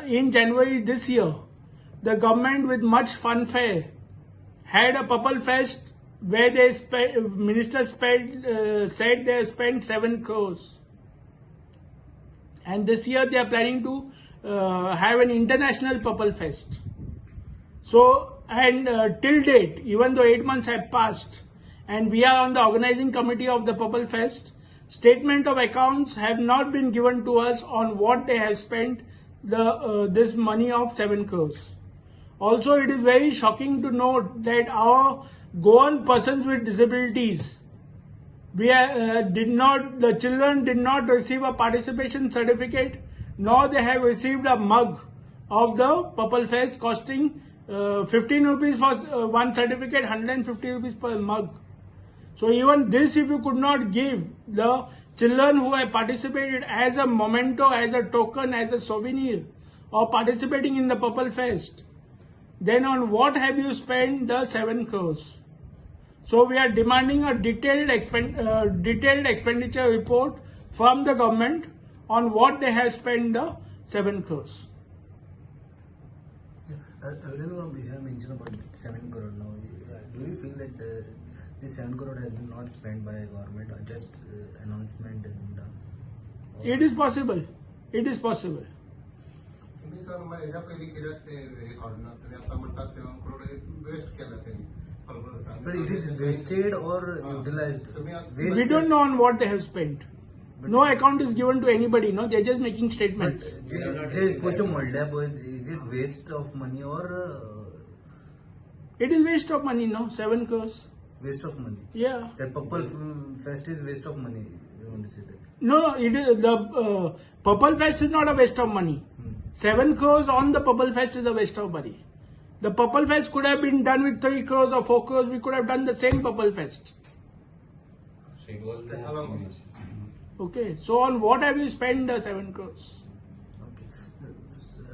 in January this year, the government with much fanfare had a Purple Fest where minister said they spent 7 crores. And this year they are planning to have an international Purple Fest. So, and till date, even though 8 months have passed, and we are on the organizing committee of the Purple Fest, statement of accounts have not been given to us on what they have spent this money of 7 crores. Also, it is very shocking to note that our Goan persons with disabilities, the children did not receive a participation certificate, nor they have received a mug of the Purple Fest costing 15 rupees for one certificate, 150 rupees per mug. So even this, if you could not give the children who have participated as a memento, as a token, as a souvenir of participating in the Purple Fest, then on what have you spent the 7 crores? So we are demanding a detailed expenditure report from the government on what they have spent the 7 crores. Avelino, we have mentioned about 7 crore now. Do you feel that this 7 crore has been not spent by government or just announcement has been done? It is possible. It is possible. But it is wasted or utilized? We don't know on what they have spent. No account is given to anybody. No, they are just making statements. Is it waste of money or? It is waste of money. No, 7 crores. Waste of money. Yeah. The Purple Fest is waste of money. You want to say that? No, it is the Purple Fest is not a waste of money. 7 crores on the Purple Fest is a waste of money. The Purple Fest could have been done with 3 crores or 4 crores. We could have done the same Purple Fest. So it was Okay, so on what have you spent the 7 crores?